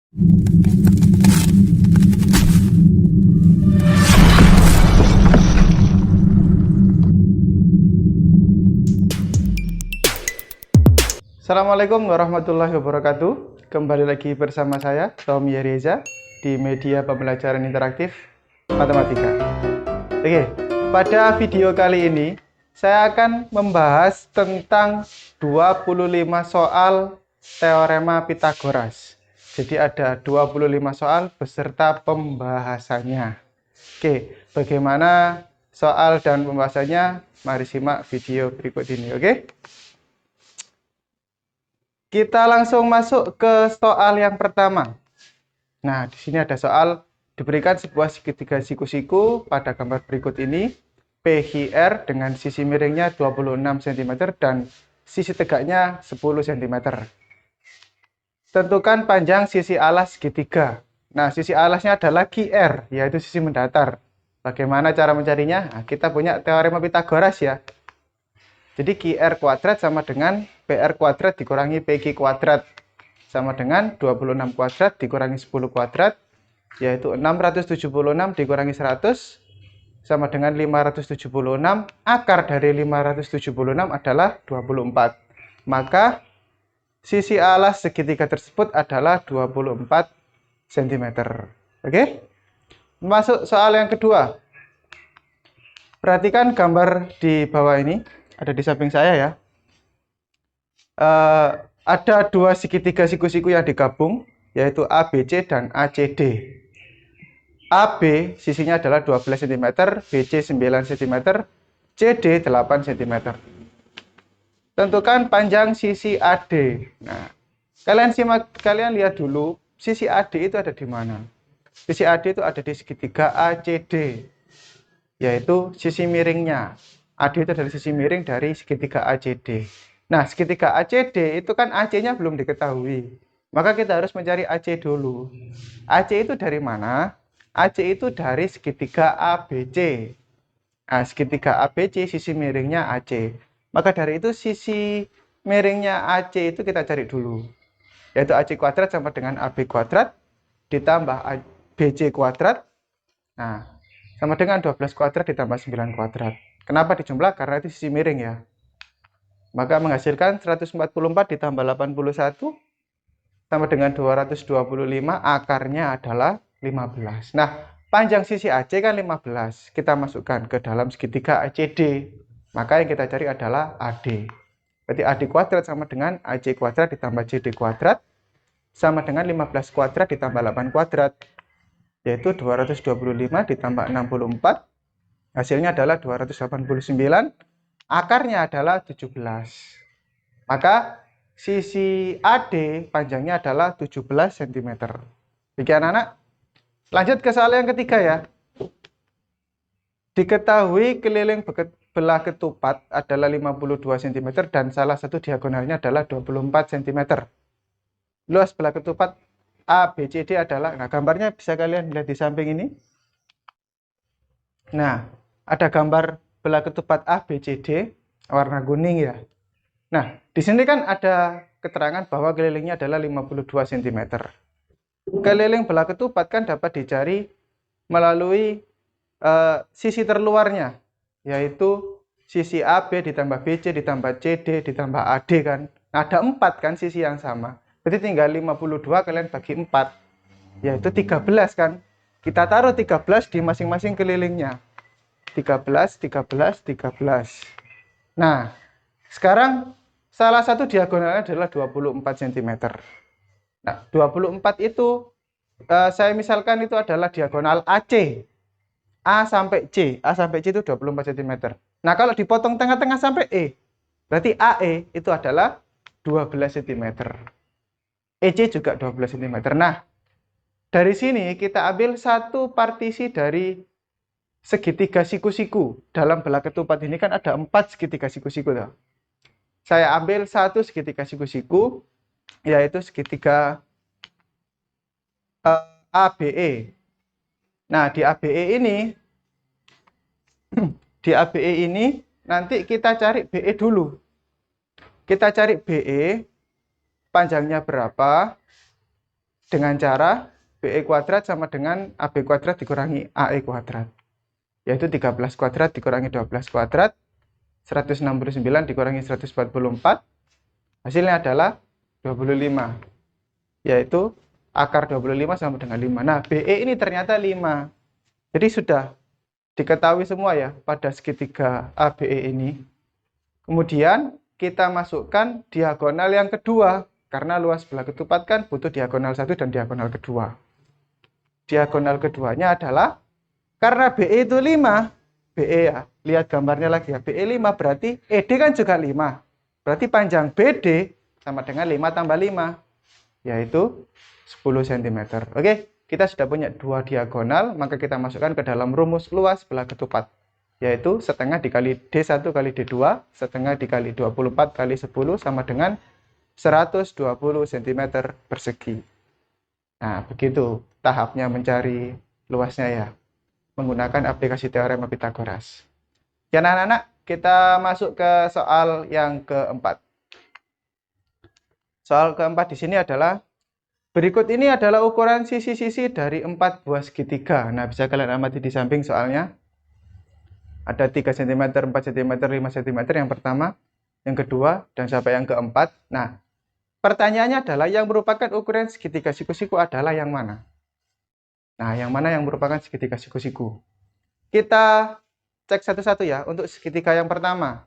Assalamualaikum warahmatullahi wabarakatuh. Kembali lagi bersama saya, Tommy Reza, di media pembelajaran interaktif matematika. Oke, pada video kali ini saya akan membahas tentang 25 soal teorema Pitagoras. Jadi ada 25 soal beserta pembahasannya. Oke, bagaimana soal dan pembahasannya? Mari simak video berikut ini, oke? Kita langsung masuk ke soal yang pertama. Nah, di sini ada soal diberikan sebuah segitiga siku-siku pada gambar berikut ini. PQR dengan sisi miringnya 26 cm dan sisi tegaknya 10 cm. Tentukan panjang sisi alas segitiga. Nah, sisi alasnya adalah QR, yaitu sisi mendatar. Bagaimana cara mencarinya? Nah, kita punya teorema Pitagoras ya. Jadi QR kuadrat sama dengan PR kuadrat dikurangi PQ kuadrat sama dengan 26 kuadrat dikurangi 10 kuadrat, yaitu 676 dikurangi 100 sama dengan 576. Akar dari 576 adalah 24. Maka sisi alas segitiga tersebut adalah 24 cm. Oke? Masuk soal yang kedua. Perhatikan gambar di bawah ini, ada di samping saya ya. Ada dua segitiga siku-siku yang digabung, yaitu ABC dan ACD. AB sisinya adalah 12 cm, BC 9 cm, CD 8 cm. Tentukan panjang sisi AD. Nah, kalian lihat dulu sisi AD itu ada di mana? Sisi AD itu ada di segitiga ACD, yaitu sisi miringnya. AD itu adalah sisi miring dari segitiga ACD. Nah, segitiga ACD itu kan AC-nya belum diketahui. Maka kita harus mencari AC dulu. AC itu dari mana? AC itu dari segitiga ABC. Nah, segitiga ABC sisi miringnya AC. Maka dari itu sisi miringnya AC itu kita cari dulu. Yaitu AC kuadrat sama dengan AB kuadrat ditambah BC kuadrat. Nah, sama dengan 12 kuadrat ditambah 9 kuadrat. Kenapa dijumlah? Karena itu sisi miring ya. Maka menghasilkan 144 ditambah 81 sama dengan 225, akarnya adalah 15. Nah, panjang sisi AC kan 15. Kita masukkan ke dalam segitiga ACD. Maka yang kita cari adalah AD. Berarti AD kuadrat sama dengan AC kuadrat ditambah CD kuadrat sama dengan 15 kuadrat ditambah 8 kuadrat. Yaitu 225 ditambah 64. Hasilnya adalah 289. Akarnya adalah 17. Maka sisi AD panjangnya adalah 17 cm. Demikian anak. Lanjut ke soal yang ketiga ya. Diketahui keliling belah ketupat adalah 52 cm dan salah satu diagonalnya adalah 24 cm. Luas belah ketupat ABCD adalah, nah gambarnya bisa kalian lihat di samping ini. Nah, ada gambar belah ketupat ABCD warna kuning ya. Nah, di sini kan ada keterangan bahwa kelilingnya adalah 52 cm. Keliling belah ketupat kan dapat dicari melalui sisi terluarnya, yaitu sisi AB ditambah BC ditambah CD ditambah AD kan. Nah, ada 4 kan sisi yang sama. Berarti tinggal 52 kalian bagi 4, yaitu 13 kan. Kita taruh 13 di masing-masing kelilingnya. 13, 13, 13. Nah, sekarang salah satu diagonalnya adalah 24 cm. Nah, 24 itu saya misalkan itu adalah diagonal AC. A sampai C. A sampai C itu 24 cm. Nah, kalau dipotong tengah-tengah sampai E, berarti AE itu adalah 12 cm. EC juga 12 cm. Nah, dari sini kita ambil satu partisi dari segitiga siku-siku. Dalam belah ketupat ini kan ada 4 segitiga siku-siku tuh. Saya ambil satu segitiga siku-siku, yaitu segitiga ABE. Nah, di ABE ini nanti kita cari BE dulu. Kita cari BE, panjangnya berapa, dengan cara BE kuadrat sama dengan AB kuadrat dikurangi AE kuadrat. Yaitu 13 kuadrat dikurangi 12 kuadrat, 169 dikurangi 144, hasilnya adalah 25. Yaitu akar 25 sama dengan 5. Nah, BE ini ternyata 5. Jadi sudah diketahui semua ya pada segitiga ABE ini. Kemudian kita masukkan diagonal yang kedua. Karena luas belah ketupat kan butuh diagonal 1 dan diagonal kedua. Diagonal keduanya adalah, karena BE itu 5. BE ya, lihat gambarnya lagi ya. BE 5 berarti ED kan juga 5. Berarti panjang BD sama dengan 5 tambah 5. Yaitu 10 cm. Oke, kita sudah punya dua diagonal, maka kita masukkan ke dalam rumus luas belah ketupat, yaitu setengah dikali D1 kali D2, setengah dikali 24 kali 10 sama dengan 120 cm persegi. Nah, begitu tahapnya mencari luasnya ya, menggunakan aplikasi teorema Pitagoras. Ya anak-anak, kita masuk ke soal yang keempat. Soal keempat di sini adalah, berikut ini adalah ukuran sisi-sisi dari 4 buah segitiga. Nah, bisa kalian amati di samping soalnya. Ada 3 cm, 4 cm, 5 cm yang pertama, yang kedua, dan sampai yang keempat. Nah, pertanyaannya adalah yang merupakan ukuran segitiga siku-siku adalah yang mana? Nah, yang mana yang merupakan segitiga siku-siku? Kita cek satu-satu ya untuk segitiga yang pertama.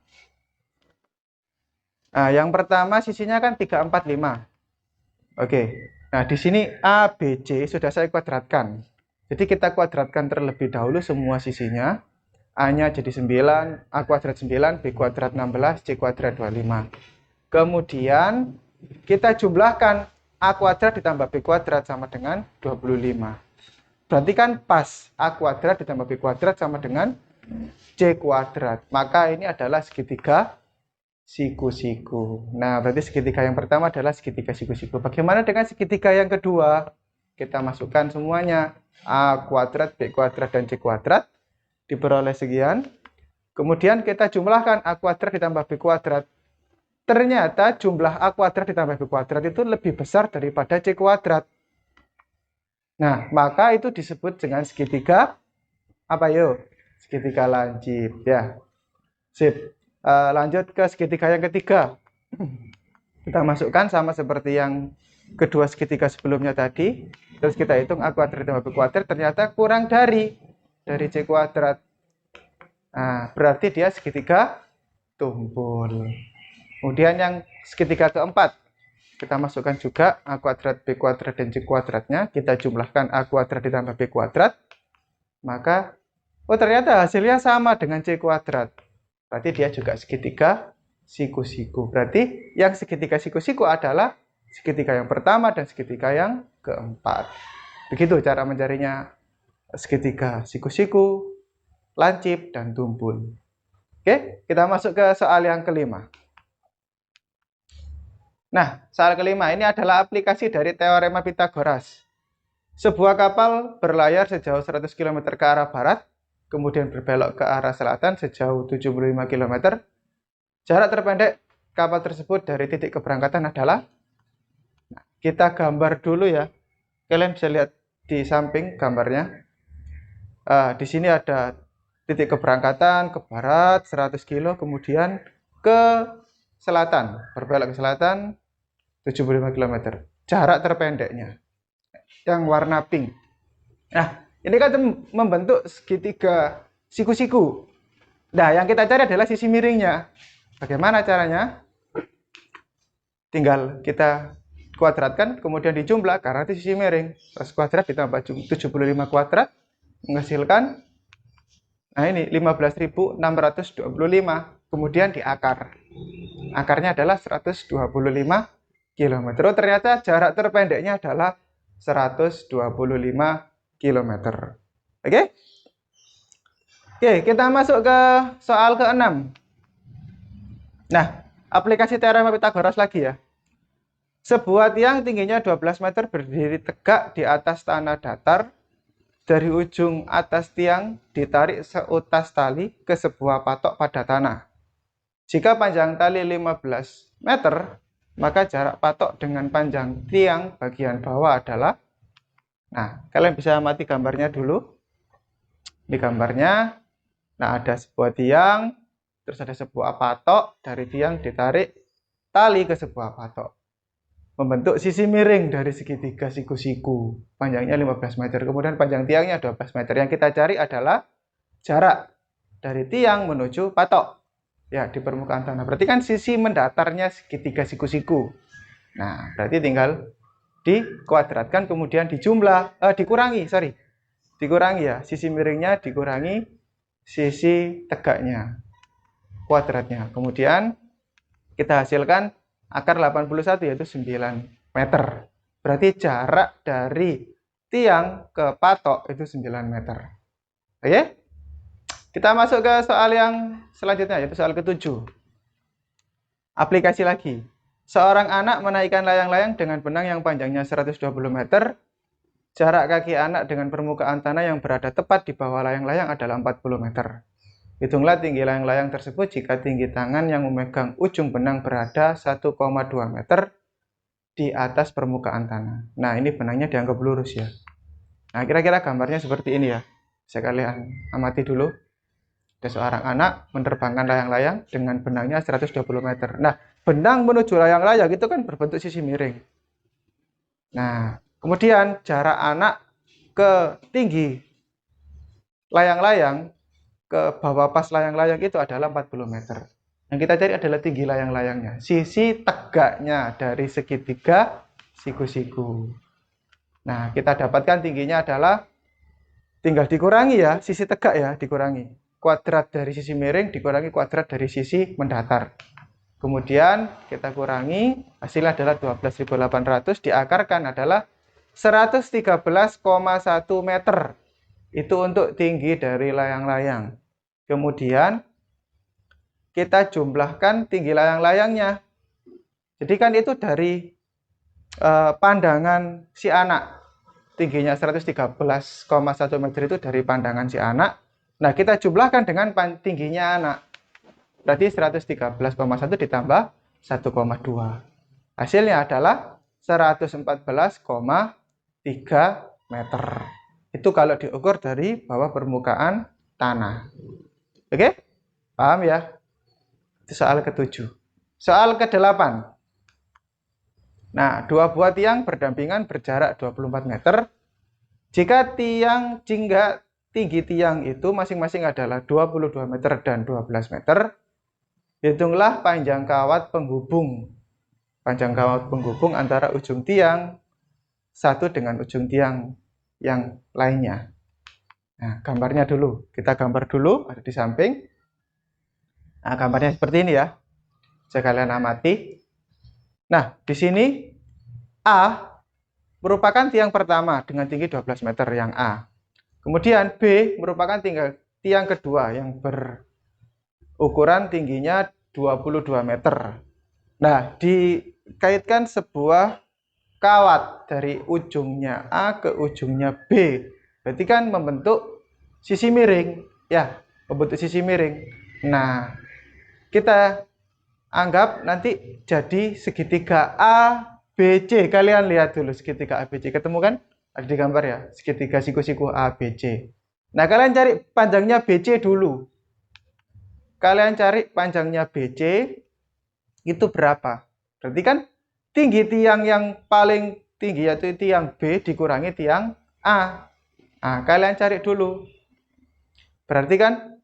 Nah, yang pertama sisinya kan 3, 4, 5. Oke. Nah, di sini A, B, C sudah saya kuadratkan. Jadi kita kuadratkan terlebih dahulu semua sisinya. A-nya jadi 9, A kuadrat 9, B kuadrat 16, C kuadrat 25. Kemudian kita jumlahkan A kuadrat ditambah B kuadrat sama dengan 25. Berarti kan pas, A kuadrat ditambah B kuadrat sama dengan C kuadrat. Maka ini adalah segitiga siku-siku. Nah, berarti segitiga yang pertama adalah segitiga siku-siku. Bagaimana dengan segitiga yang kedua? Kita masukkan semuanya. A kuadrat, B kuadrat, dan C kuadrat. Diperoleh sekian. Kemudian kita jumlahkan A kuadrat ditambah B kuadrat. Ternyata jumlah A kuadrat ditambah B kuadrat itu lebih besar daripada C kuadrat. Nah, maka itu disebut dengan segitiga apa yuk? Segitiga lancip ya. Sip. Lanjut ke segitiga yang ketiga. Kita masukkan sama seperti yang kedua segitiga sebelumnya tadi. Terus kita hitung A kuadrat ditambah B kuadrat, ternyata kurang dari C kuadrat. Nah, berarti dia segitiga tumpul. Kemudian yang segitiga keempat, kita masukkan juga A kuadrat, B kuadrat, dan C kuadratnya. Kita jumlahkan A kuadrat ditambah B kuadrat. Maka, oh ternyata hasilnya sama dengan C kuadrat. Berarti dia juga segitiga siku-siku. Berarti yang segitiga siku-siku adalah segitiga yang pertama dan segitiga yang keempat. Begitu cara mencarinya segitiga siku-siku, lancip, dan tumpul. Oke, kita masuk ke soal yang kelima. Nah, soal kelima ini adalah aplikasi dari teorema Pitagoras. Sebuah kapal berlayar sejauh 100 km ke arah barat, kemudian berbelok ke arah selatan sejauh 75 km. Jarak terpendek kapal tersebut dari titik keberangkatan adalah, kita gambar dulu ya. Kalian bisa lihat di samping gambarnya. Di sini ada titik keberangkatan ke barat 100 km, kemudian ke selatan, berbelok ke selatan 75 km. Jarak terpendeknya yang warna pink. Nah, ini kan membentuk segitiga siku-siku. Nah, yang kita cari adalah sisi miringnya. Bagaimana caranya? Tinggal kita kuadratkan, kemudian dijumlah karena itu sisi miring. 100 kuadrat ditambah 75 kuadrat menghasilkan, nah ini 15.625. Kemudian diakar. Akarnya adalah 125 km. Ternyata jarak terpendeknya adalah 125 km. Oke? Oke, kita masuk ke soal ke-6. Nah, aplikasi teorema Pitagoras lagi ya. Sebuah tiang tingginya 12 meter berdiri tegak di atas tanah datar. Dari ujung atas tiang ditarik seutas tali ke sebuah patok pada tanah. Jika panjang tali 15 meter, maka jarak patok dengan panjang tiang bagian bawah adalah, nah kalian bisa amati gambarnya dulu. Di gambarnya, nah ada sebuah tiang, terus ada sebuah patok, dari tiang ditarik tali ke sebuah patok, membentuk sisi miring dari segitiga siku-siku, panjangnya 15 meter, kemudian panjang tiangnya 12 meter. Yang kita cari adalah jarak dari tiang menuju patok, ya di permukaan tanah. Berarti kan sisi mendatarnya segitiga siku-siku. Nah, berarti tinggal dikuadratkan, kemudian dikurangi ya, sisi miringnya dikurangi sisi tegaknya, kuadratnya. Kemudian kita hasilkan akar 81 yaitu 9 meter. Berarti jarak dari tiang ke patok itu 9 meter. Oke? Kita masuk ke soal yang selanjutnya, yaitu soal ke-7. Aplikasi lagi. Seorang anak menaikkan layang-layang dengan benang yang panjangnya 120 meter. Jarak kaki anak dengan permukaan tanah yang berada tepat di bawah layang-layang adalah 40 meter. Hitunglah tinggi layang-layang tersebut jika tinggi tangan yang memegang ujung benang berada 1,2 meter di atas permukaan tanah. Nah, ini benangnya dianggap lurus ya. Nah, kira-kira gambarnya seperti ini ya. Bisa kalian amati dulu. Ada seorang anak menerbangkan layang-layang dengan benangnya 120 meter. Nah, benang menuju layang-layang itu kan berbentuk sisi miring. Nah, kemudian jarak anak ke tinggi layang-layang, ke bawah pas layang-layang itu adalah 40 meter. Yang kita cari adalah tinggi layang-layangnya, sisi tegaknya dari segitiga siku-siku. Nah, kita dapatkan tingginya adalah, tinggal dikurangi ya, sisi tegak ya, dikurangi. Kuadrat dari sisi miring dikurangi kuadrat dari sisi mendatar. Kemudian kita kurangi, hasilnya adalah 12.800, diakarkan adalah 113,1 meter. Itu untuk tinggi dari layang-layang. Kemudian kita jumlahkan tinggi layang-layangnya. Jadi kan itu dari pandangan si anak. Tingginya 113,1 meter itu dari pandangan si anak. Nah, kita jumlahkan dengan tingginya anak. Berarti 113,1 ditambah 1,2. Hasilnya adalah 114,3 meter. Itu kalau diukur dari bawah permukaan tanah. Oke? Paham ya? Itu soal ke-7. Soal ke-8. Nah, dua buah tiang berdampingan berjarak 24 meter. Jika tinggi tiang itu masing-masing adalah 22 meter dan 12 meter, hitunglah panjang kawat penghubung. Panjang kawat penghubung antara ujung tiang satu dengan ujung tiang yang lainnya. Nah, gambarnya dulu. Kita gambar dulu, ada di samping. Nah, gambarnya seperti ini ya. Bisa kalian amati. Nah, di sini A merupakan tiang pertama dengan tinggi 12 meter yang A. Kemudian B merupakan tiang kedua yang berukuran tingginya 22 meter. Nah, dikaitkan sebuah kawat dari ujungnya A ke ujungnya B. Berarti kan membentuk sisi miring. Ya, membentuk sisi miring. Nah, kita anggap nanti jadi segitiga ABC. Kalian lihat dulu segitiga ABC. Ketemu kan? Ada di gambar ya, segitiga siku-siku ABC. Nah, kalian cari panjangnya BC dulu. Kalian cari panjangnya BC itu berapa? Berarti kan tinggi tiang yang paling tinggi yaitu tiang B dikurangi tiang A. Nah, kalian cari dulu. Berarti kan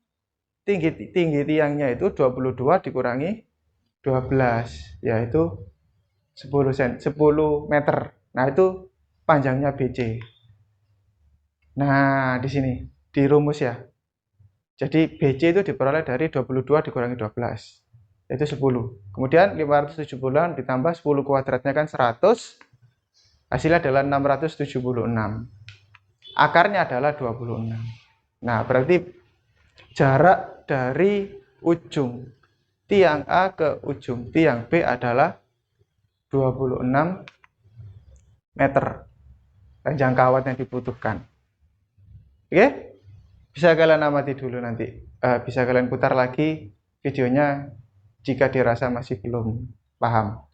tinggi tiangnya itu 22 dikurangi 12, yaitu 10 meter. Nah, itu panjangnya BC. Nah, di sini di rumus ya. Jadi BC itu diperoleh dari 22 dikurangi 12, yaitu 10. Kemudian 570 ditambah 10 kuadratnya kan 100. Hasilnya adalah 676. Akarnya adalah 26. Nah, berarti jarak dari ujung tiang A ke ujung tiang B adalah 26 meter. Panjang kawat yang dibutuhkan. Oke? Bisa kalian amati dulu nanti. Bisa kalian putar lagi videonya jika dirasa masih belum paham.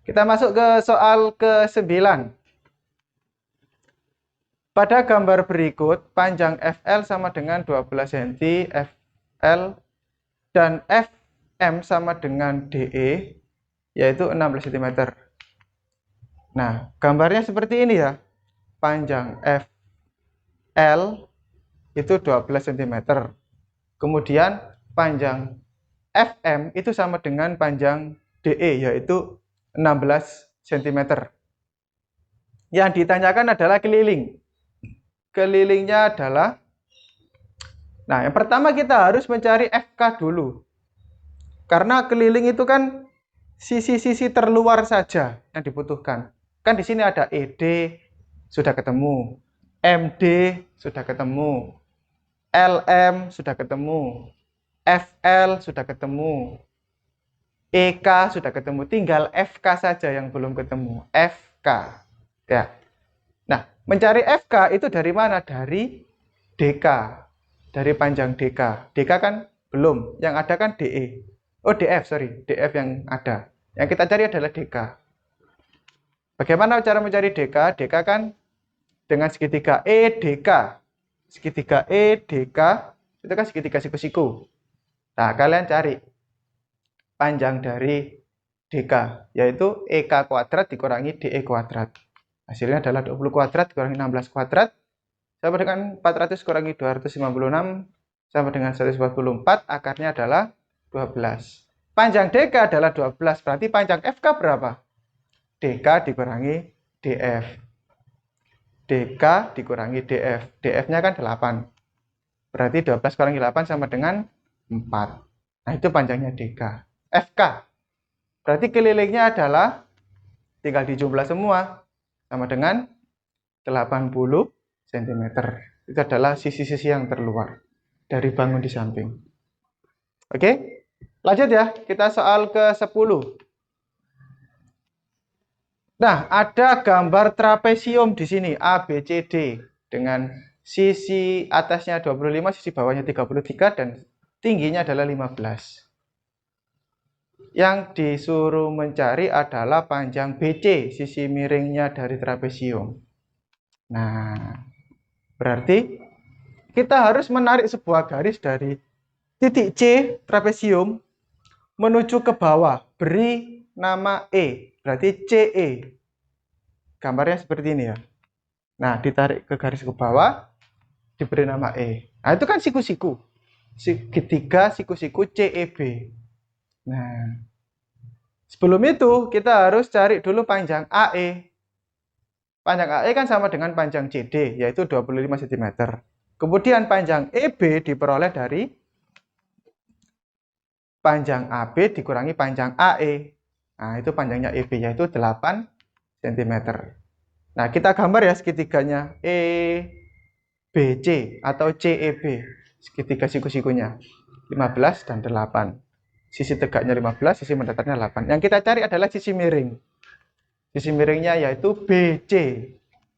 Kita masuk ke soal ke-9. Pada gambar berikut, panjang FL sama dengan 12 cm, FL dan FM sama dengan DE, yaitu 16 cm. Nah, gambarnya seperti ini ya. Panjang FL itu 12 cm. Kemudian panjang FM itu sama dengan panjang DE, yaitu 16 cm. Yang ditanyakan adalah keliling. Kelilingnya adalah, nah yang pertama kita harus mencari FK dulu. Karena keliling itu kan sisi-sisi terluar saja yang dibutuhkan. Kan di sini ada ED, sudah ketemu. MD, sudah ketemu. LM, sudah ketemu. FL, sudah ketemu. EK, sudah ketemu. Tinggal FK saja yang belum ketemu. FK. Ya. Nah, mencari FK itu dari mana? Dari DK. Dari panjang DK. DK kan belum. Yang ada kan DE. Oh, DF, sorry. DF yang ada. Yang kita cari adalah DK. Bagaimana cara mencari DK? DK kan dengan segitiga EDK. Segitiga EDK itu kan segitiga siku-siku. Nah, kalian cari panjang dari DK, yaitu EK kuadrat dikurangi DE kuadrat. Hasilnya adalah 20 kuadrat dikurangi 16 kuadrat sama dengan 400 kurangi 256 sama dengan 144, akarnya adalah 12. Panjang DK adalah 12, berarti panjang FK berapa? DK dikurangi DF. DK dikurangi DF. DF-nya kan 8. Berarti 12 kurangi 8 sama dengan 4. Nah, itu panjangnya DK. FK. Berarti kelilingnya adalah, tinggal dijumlah semua, sama dengan 80 cm. Itu adalah sisi-sisi yang terluar dari bangun di samping. Oke, lanjut ya. Kita soal ke-10. Nah, ada gambar trapesium di sini, ABCD, dengan sisi atasnya 25, sisi bawahnya 33, dan tingginya adalah 15. Yang disuruh mencari adalah panjang BC, sisi miringnya dari trapesium. Nah, berarti kita harus menarik sebuah garis dari titik C trapesium menuju ke bawah. Beri nama E, berarti CE. Gambarnya seperti ini ya. Nah, ditarik ke garis ke bawah, diberi nama E. Nah, itu kan siku-siku. Segitiga siku-siku CEB. Nah, sebelum itu kita harus cari dulu panjang AE. Panjang AE kan sama dengan panjang CD, yaitu 25 cm. Kemudian panjang EB diperoleh dari panjang AB dikurangi panjang AE. Nah, itu panjangnya EB, yaitu 8 cm. Nah, kita gambar ya segitiganya EBC atau CEB. Segitiga siku-sikunya 15 dan 8. Sisi tegaknya 15, sisi mendatarnya 8. Yang kita cari adalah sisi miring. Sisi miringnya yaitu BC.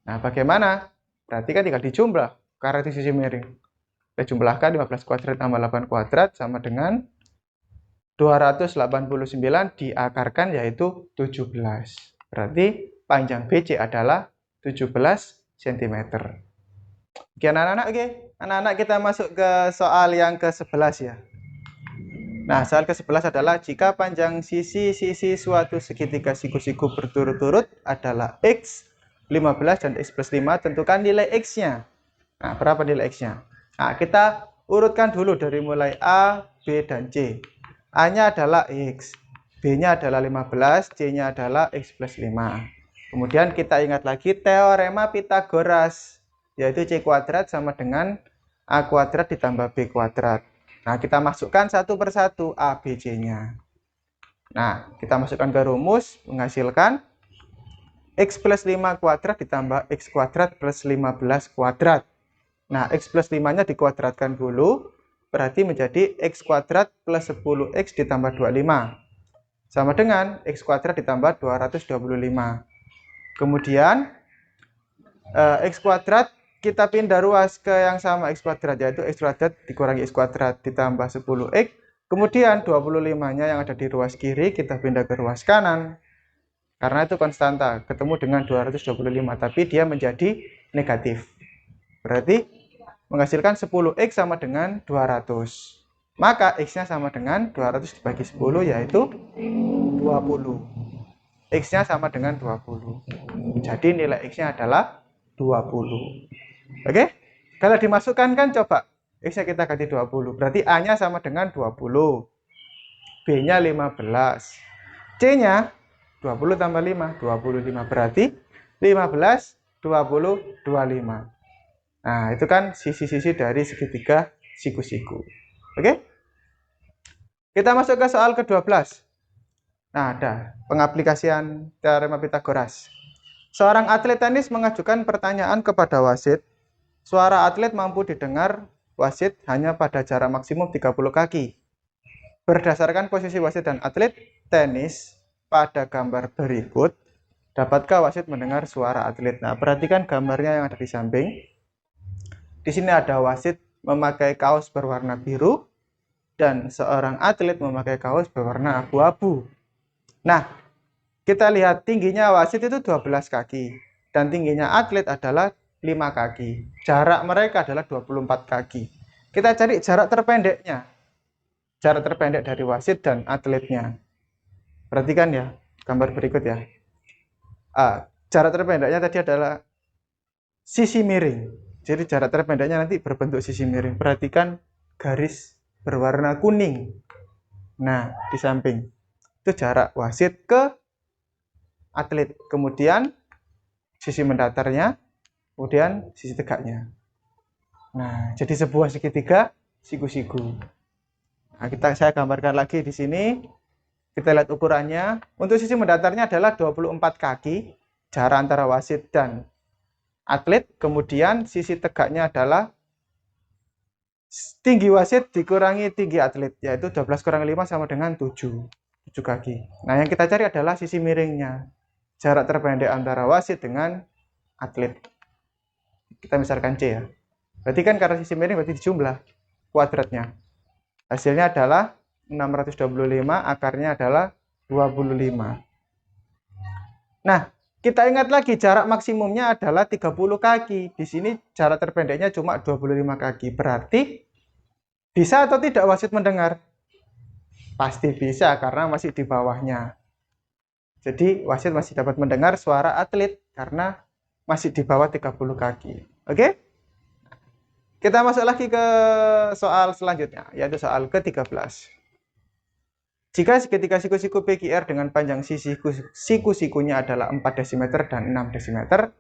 Nah, bagaimana? Berarti kan tinggal dijumlah karena itu sisi miring. Kita jumlahkan 15 kuadrat tambah 8 kuadrat sama dengan 289 diakarkan yaitu 17. Berarti panjang BC adalah 17 cm. Oke, anak-anak, oke. Anak-anak, kita masuk ke soal yang ke-11 ya. Nah, soal ke-11 adalah jika panjang sisi-sisi suatu segitiga siku-siku berturut-turut adalah X, 15 dan X plus 5, tentukan nilai X-nya. Nah, berapa nilai X-nya? Nah, kita urutkan dulu dari mulai A, B, dan C. A-nya adalah X, B-nya adalah 15, C-nya adalah X plus 5. Kemudian kita ingat lagi teorema Pitagoras, yaitu C kuadrat sama dengan A kuadrat ditambah B kuadrat. Nah, kita masukkan satu persatu A, B, C-nya. Nah, kita masukkan ke rumus, menghasilkan X plus 5 kuadrat ditambah X kuadrat plus 15 kuadrat. Nah, X plus 5-nya dikuadratkan dulu, berarti menjadi X kuadrat plus 10X ditambah 25. Sama dengan X kuadrat ditambah 225. Kemudian, X kuadrat kita pindah ruas ke yang sama X kuadrat, yaitu X kuadrat dikurangi X kuadrat ditambah 10X. Kemudian 25-nya yang ada di ruas kiri kita pindah ke ruas kanan. Karena itu konstanta, ketemu dengan 225, tapi dia menjadi negatif. Berarti menghasilkan 10x sama dengan 200. Maka x-nya sama dengan 200 dibagi 10, yaitu 20. X-nya sama dengan 20. Jadi nilai x-nya adalah 20. Oke? Kalau dimasukkan kan coba x-nya kita ganti 20. Berarti A-nya sama dengan 20. B-nya 15. C-nya 20 tambah 5, 25. Berarti 15, 20, 25. Nah, itu kan sisi-sisi dari segitiga siku-siku. Oke? Kita masuk ke soal ke-12. Nah, ada pengaplikasian teorema Pitagoras. Seorang atlet tenis mengajukan pertanyaan kepada wasit. Suara atlet mampu didengar wasit hanya pada jarak maksimum 30 kaki. Berdasarkan posisi wasit dan atlet tenis pada gambar berikut, dapatkah wasit mendengar suara atlet? Nah, perhatikan gambarnya yang ada di samping. Di sini ada wasit memakai kaos berwarna biru dan seorang atlet memakai kaos berwarna abu-abu. Nah, kita lihat tingginya wasit itu 12 kaki dan tingginya atlet adalah 5 kaki. Jarak mereka adalah 24 kaki. Kita cari jarak terpendeknya. Jarak terpendek dari wasit dan atletnya. Perhatikan ya, gambar berikut ya. Jarak terpendeknya tadi adalah sisi miring. Jadi jarak terpendeknya nanti berbentuk sisi miring. Perhatikan garis berwarna kuning. Nah, di samping. Itu jarak wasit ke atlet. Kemudian sisi mendatarnya, kemudian sisi tegaknya. Nah, jadi sebuah segitiga siku-siku. Nah, saya gambarkan lagi di sini. Kita lihat ukurannya. Untuk sisi mendatarnya adalah 24 kaki, jarak antara wasit dan atlet. Kemudian sisi tegaknya adalah tinggi wasit dikurangi tinggi atlet, yaitu 12 kurang 5 sama dengan 7 kaki. Nah, yang kita cari adalah sisi miringnya. Jarak terpendek antara wasit dengan atlet. Kita misalkan C ya. Berarti kan karena sisi miring berarti dijumlah kuadratnya. Hasilnya adalah 625, akarnya adalah 25. Nah, kita ingat lagi jarak maksimumnya adalah 30 kaki. Di sini jarak terpendeknya cuma 25 kaki. Berarti bisa atau tidak wasit mendengar? Pasti bisa karena masih di bawahnya. Jadi wasit masih dapat mendengar suara atlet karena masih di bawah 30 kaki. Oke? Kita masuk lagi ke soal selanjutnya, yaitu soal ke-13. Jika segitiga siku-siku PQR dengan panjang siku-sikunya adalah 4 desimeter dan 6 desimeter,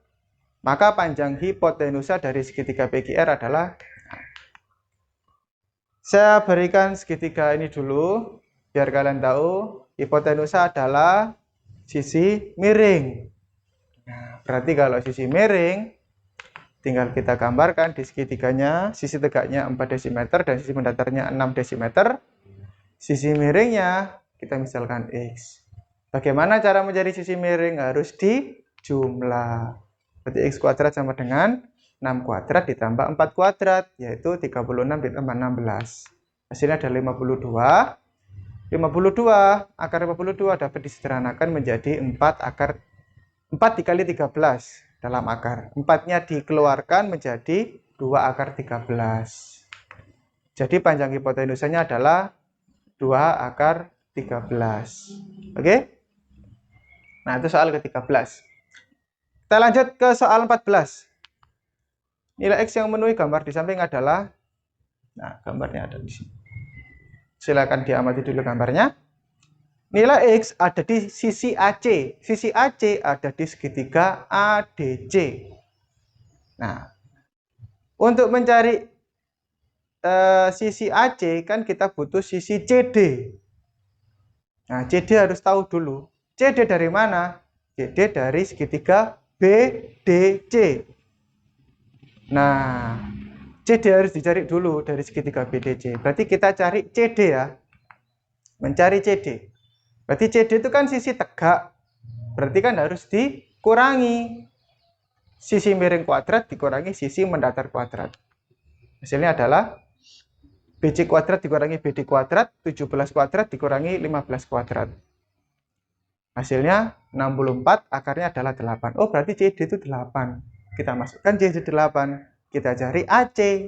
maka panjang hipotenusa dari segitiga PQR adalah... Saya berikan segitiga ini dulu, biar kalian tahu, hipotenusa adalah sisi miring. Nah, berarti kalau sisi miring, tinggal kita gambarkan di segitiganya, sisi tegaknya 4 desimeter dan sisi mendatarnya 6 desimeter. Sisi miringnya kita misalkan X. Bagaimana cara mencari sisi miring? Harus dijumlah. Berarti X kuadrat sama dengan 6 kuadrat ditambah 4 kuadrat, yaitu 36 ditambah 16. Hasilnya ada 52. 52, akar 52 dapat disederhanakan menjadi 4 dikali 13 dalam akar. 4-nya dikeluarkan menjadi 2 akar 13. Jadi panjang hipotenusanya adalah 2 akar 13. Oke? Nah, itu soal ke-13. Kita lanjut ke soal 14. Nilai X yang memenuhi gambar di samping adalah... Nah, gambarnya ada di sini. Silakan diamati dulu gambarnya. Nilai X ada di sisi AC. Sisi AC ada di segitiga ADC. Nah, untuk mencari sisi AC kan kita butuh sisi CD. Nah, CD harus tahu dulu. CD dari mana? CD dari segitiga BDC. Nah, CD harus dicari dulu dari segitiga BDC. Berarti kita cari CD ya. Mencari CD. Berarti CD itu kan sisi tegak. Berarti kan harus dikurangi. Sisi miring kuadrat dikurangi sisi mendatar kuadrat. Hasilnya adalah BC kuadrat dikurangi BD kuadrat, 17 kuadrat dikurangi 15 kuadrat. Hasilnya 64, akarnya adalah 8. Oh, berarti CD itu 8. Kita masukkan CD 8. Kita cari AC.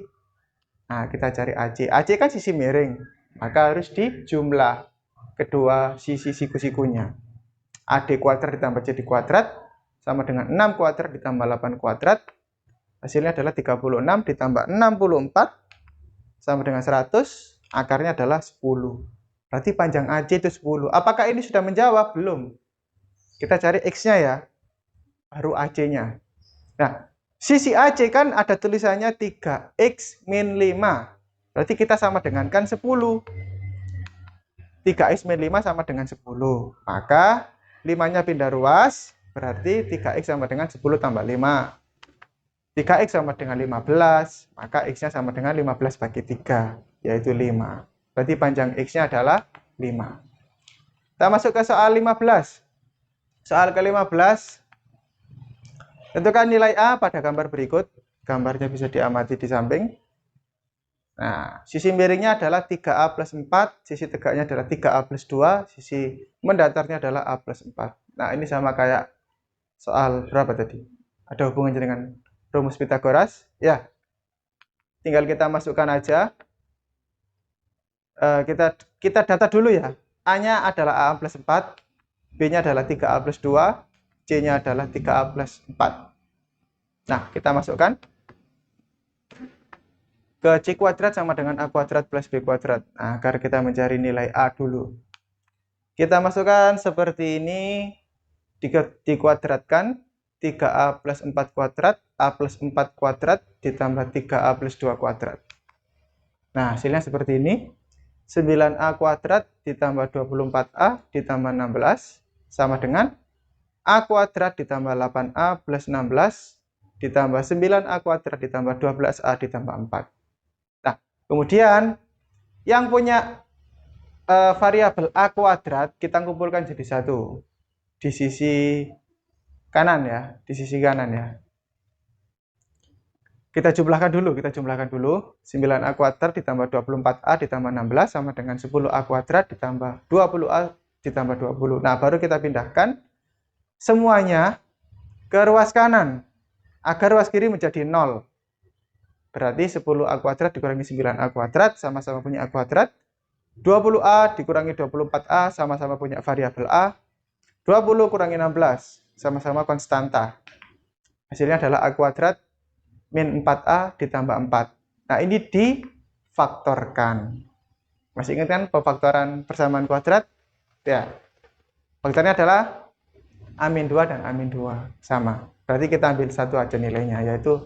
Nah, kita cari AC. AC kan sisi miring. Maka harus dijumlah kedua sisi siku-sikunya. AD kuadrat ditambah CD kuadrat sama dengan 6 kuadrat ditambah 8 kuadrat. Hasilnya adalah 36 ditambah 64 sama dengan 100. Akarnya adalah 10. Berarti panjang AC itu 10. Apakah ini sudah menjawab? Belum. Kita cari X-nya ya. Baru AC-nya. Nah, sisi AC kan ada tulisannya 3X min 5. Berarti kita sama dengan kan 10. 3X min 5 sama dengan 10. Maka 5-nya pindah ruas. Berarti 3X sama dengan 10 tambah 5. 3X sama dengan 15. Maka X-nya sama dengan 15 bagi 3. Yaitu 5. Berarti panjang X-nya adalah 5. Kita masuk ke soal 15. Soal ke-15. Tentukan nilai A pada gambar berikut. Gambarnya bisa diamati di samping. Nah, sisi miringnya adalah 3A plus 4. Sisi tegaknya adalah 3A plus 2. Sisi mendatarnya adalah A plus 4. Nah, ini sama kayak soal berapa tadi? Ada hubungannya dengan rumus Pitagoras? Ya. Tinggal kita masukkan aja. Kita data dulu ya. A-nya adalah A plus 4, B-nya adalah 3A plus 2, C-nya adalah 3A plus 4. Nah, kita masukkan. Ke C kuadrat sama dengan A kuadrat plus B kuadrat. Nah, agar kita mencari nilai A dulu. Kita masukkan seperti ini. Dikuadratkan. 3A plus 4 kuadrat, A plus 4 kuadrat, ditambah 3A plus 2 kuadrat. Nah, hasilnya seperti ini. 9A kuadrat ditambah 24A ditambah 16 sama dengan A kuadrat ditambah 8A plus 16 ditambah 9A kuadrat ditambah 12A ditambah 4. Nah, kemudian yang punya variabel A kuadrat kita kumpulkan jadi satu. Di sisi kanan ya, di sisi kanan ya. Kita jumlahkan dulu. 9A kuadrat ditambah 24A ditambah 16 sama dengan 10A kuadrat ditambah 20A ditambah 20. Nah, baru kita pindahkan semuanya ke ruas kanan. Agar ruas kiri menjadi 0. Berarti 10A kuadrat dikurangi 9A kuadrat sama-sama punya A kuadrat. 20A dikurangi 24A sama-sama punya variabel A. 20 kurangi 16 sama-sama konstanta. Hasilnya adalah A kuadrat min 4A ditambah 4. Nah, ini difaktorkan. Masih ingat kan pemfaktoran persamaan kuadrat? Ya. Faktornya adalah A min 2 dan A min 2. Sama. Berarti kita ambil satu aja nilainya, yaitu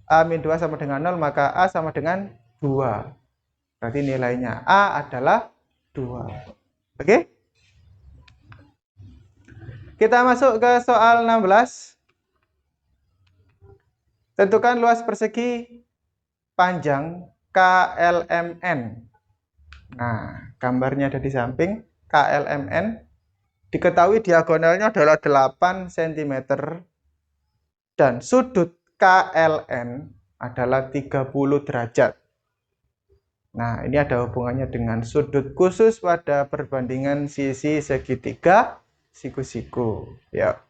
A min 2 sama dengan 0, maka A sama dengan 2. Berarti nilainya A adalah 2. Oke? Kita masuk ke soal 16. Tentukan luas persegi panjang KLMN. Nah, gambarnya ada di samping. KLMN. Diketahui diagonalnya adalah 8 cm. Dan sudut KLN adalah 30 derajat. Nah, ini ada hubungannya dengan sudut khusus pada perbandingan sisi segitiga siku-siku. Ya.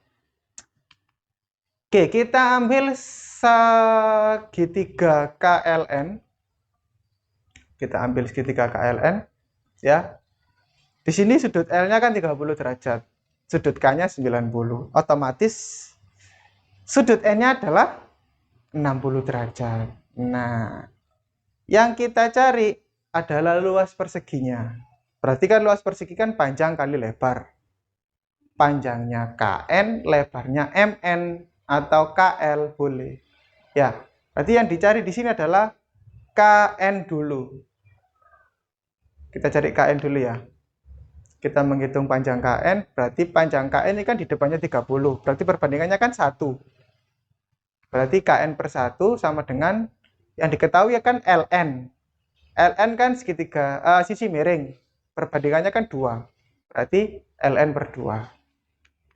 Oke, kita ambil segitiga KLN. Kita ambil segitiga KLN, ya. Di sini sudut L-nya kan 30 derajat. Sudut K-nya 90. Otomatis sudut N-nya adalah 60 derajat. Nah, yang kita cari adalah luas perseginya. Berarti kan luas persegi kan panjang kali lebar. Panjangnya KN, lebarnya MN atau KL boleh. Ya, berarti yang dicari di sini adalah KN dulu. Kita cari KN dulu ya. Kita menghitung panjang KN, berarti panjang KN ini kan di depannya 30. Berarti perbandingannya kan 1. Berarti KN per 1 sama dengan yang diketahui kan LN. LN kan segitiga sisi miring. Perbandingannya kan 2. Berarti LN per 2.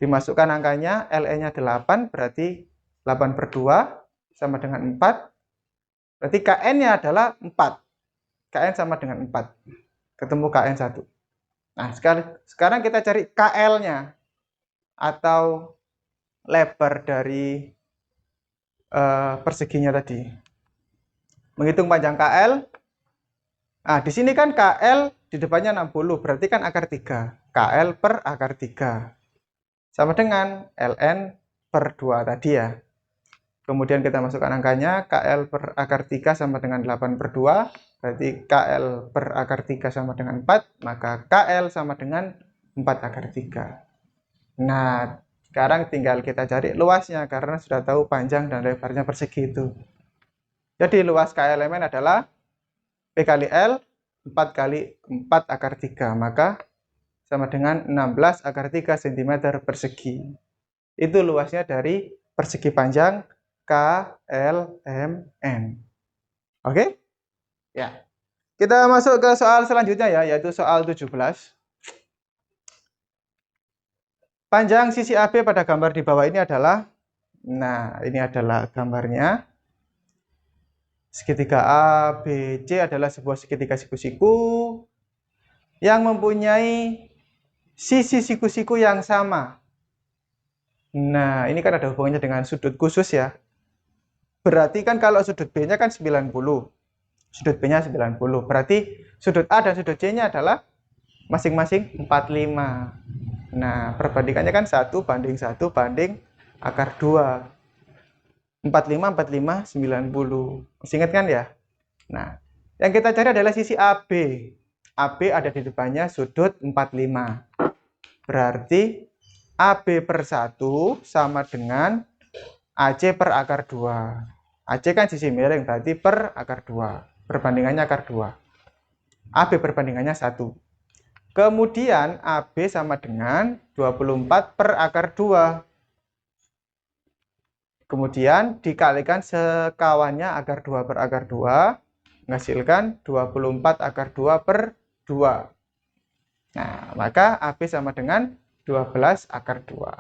Dimasukkan angkanya, LN-nya 8, berarti 8 per 2 sama dengan 4. Berarti KN-nya adalah 4. KN sama dengan 4. Ketemu KN 1. Nah, sekarang kita cari KL-nya atau lebar dari perseginya tadi. Menghitung panjang KL. Nah, di sini kan KL di depannya 60, berarti kan akar 3. KL per akar 3. Sama dengan ln per 2 tadi ya. Kemudian kita masukkan angkanya, KL per akar 3 sama dengan 8 per 2, berarti KL per akar 3 sama dengan 4, maka KL sama dengan 4 akar 3. Nah, sekarang tinggal kita cari luasnya, karena sudah tahu panjang dan lebarnya persegi itu. Jadi luas KLMN adalah P kali L, 4 kali 4 akar 3, maka sama dengan 16 akar 3 cm persegi. Itu luasnya dari persegi panjang KLMN. Oke? Ya. Kita masuk ke soal selanjutnya ya, yaitu soal 17. Panjang sisi AB pada gambar di bawah ini adalah, nah ini adalah gambarnya. Segitiga ABC adalah sebuah segitiga siku-siku yang mempunyai sisi siku-siku yang sama. Nah, ini kan ada hubungannya dengan sudut khusus ya. Berarti kan kalau sudut B-nya kan 90. Sudut B-nya 90. Berarti sudut A dan sudut C-nya adalah masing-masing 45. Nah, perbandingannya kan 1 banding 1 banding akar 2. 45, 45, 90. Masih ingat kan ya? Nah, yang kita cari adalah sisi AB. AB ada di depannya sudut 45. Berarti AB per 1 sama dengan AC per akar 2. AC kan sisi miring, berarti per akar 2. Perbandingannya akar 2. AB perbandingannya 1. Kemudian AB sama dengan 24 per akar 2. Kemudian dikalikan sekawannya akar 2 per akar 2, menghasilkan 24 akar 2 per 2. Nah, maka AB sama dengan 12 akar 2.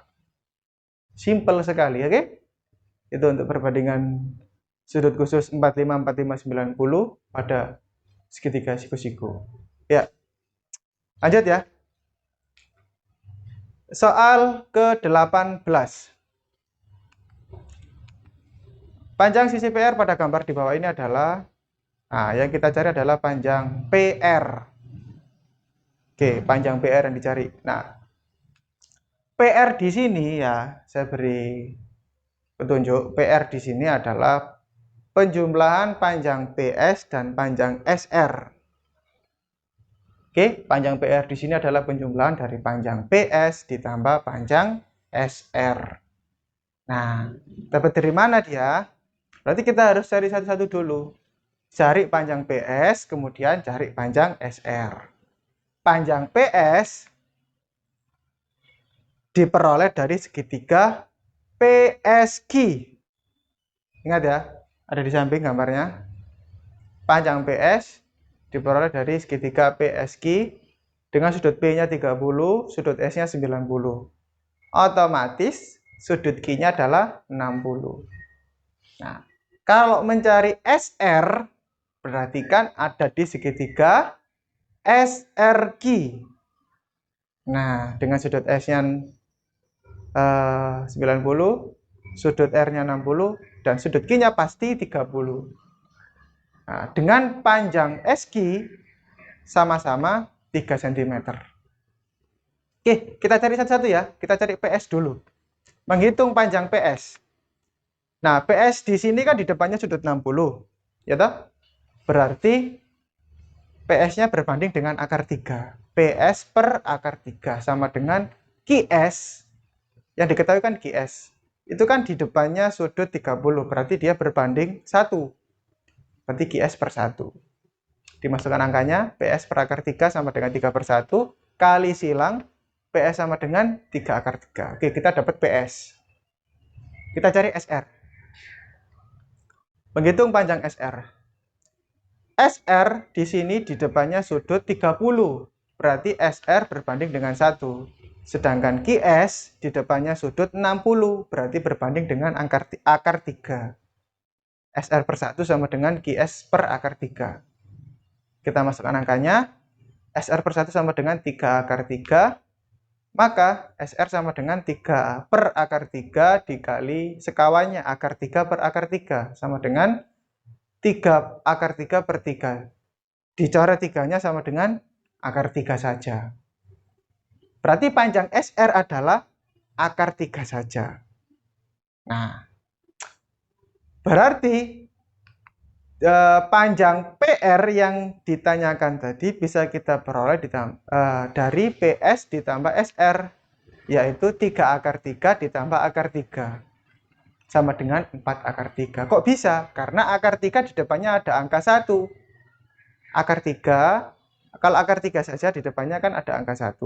Simple sekali, oke? Itu untuk perbandingan sudut khusus 45, 45, 90 pada segitiga siku-siku. Ya, lanjut ya. Soal ke-18. Panjang sisi PR pada gambar di bawah ini adalah, nah, yang kita cari adalah panjang PR. Oke, panjang PR yang dicari. Nah, PR di sini ya, saya beri petunjuk. PR di sini adalah penjumlahan panjang PS dan panjang SR. Oke, panjang PR di sini adalah penjumlahan dari panjang PS ditambah panjang SR. Nah, dapat dari mana dia? Berarti kita harus cari satu-satu dulu. Cari panjang PS, kemudian cari panjang SR. Panjang PS diperoleh dari segitiga PSG. Ingat ya, ada di samping gambarnya. Panjang PS diperoleh dari segitiga PSG dengan sudut P-nya 30, sudut S-nya 90. Otomatis sudut Q-nya adalah 60. Nah, kalau mencari SR, berarti kan ada di segitiga SRQ. Nah, dengan sudut S-nya 90, sudut R-nya 60, dan sudut Q-nya pasti 30. Nah, dengan panjang SQ sama-sama 3 cm. Oke, kita cari satu-satu ya. Kita cari PS dulu. Menghitung panjang PS. Nah, PS di sini kan di depannya sudut 60, ya toh? Berarti PS-nya berbanding dengan akar 3. PS per akar 3 sama dengan QS. Yang diketahui kan QS. Itu kan di depannya sudut 30, berarti dia berbanding 1. Berarti QS per 1. Dimasukkan angkanya, PS per akar 3 sama dengan 3 per 1, kali silang, PS sama dengan 3 akar 3. Oke, kita dapat PS. Kita cari SR. Menghitung panjang SR. SR di sini di depannya sudut 30. Berarti SR berbanding dengan 1. Sedangkan QS di depannya sudut 60. Berarti berbanding dengan akar 3. SR per 1 sama dengan QS per akar 3. Kita masukkan angkanya. SR per 1 sama dengan 3 akar 3, maka SR sama dengan 3 per akar 3 dikali sekawannya akar 3 per akar 3, sama dengan 3 akar 3 per 3. Dicoret 3-nya sama dengan akar 3 saja. Berarti panjang SR adalah akar 3 saja. Nah, berarti panjang PR yang ditanyakan tadi bisa kita peroleh dari PS ditambah SR, yaitu 3 akar 3 ditambah akar 3, sama dengan 4 akar 3. Kok bisa? Karena akar 3 di depannya ada angka 1. Akar 3, kalau akar 3 saja di depannya kan ada angka 1,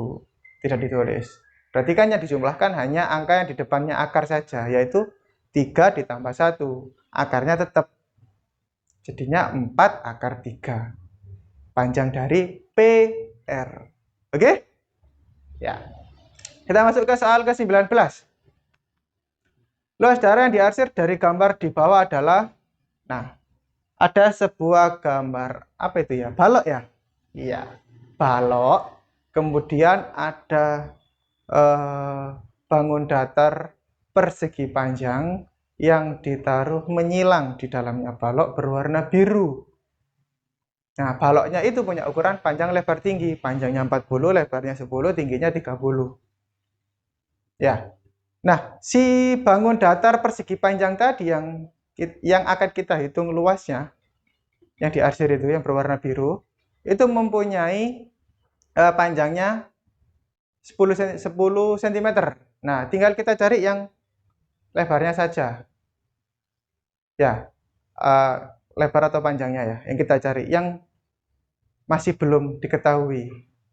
tidak ditulis. Berarti kan yang dijumlahkan hanya angka yang di depannya akar saja, yaitu 3 ditambah 1. Akarnya tetap. Jadinya 4 akar 3. Panjang dari PR. Oke? Ya. Kita masuk ke soal ke-19. Luas daerah yang diarsir dari gambar di bawah adalah, nah, ada sebuah gambar, apa itu ya? Balok ya? Iya, balok. Kemudian ada bangun datar persegi panjang yang ditaruh menyilang di dalamnya balok berwarna biru. Nah, baloknya itu punya ukuran panjang lebar tinggi. Panjangnya 40, lebarnya 10, tingginya 30. Ya. Nah, si bangun datar persegi panjang tadi yang akan kita hitung luasnya, yang diarsir itu, yang berwarna biru, itu mempunyai panjangnya 10 cm. Nah, tinggal kita cari yang lebarnya saja. Ya, lebar atau panjangnya ya, yang kita cari. Yang masih belum diketahui.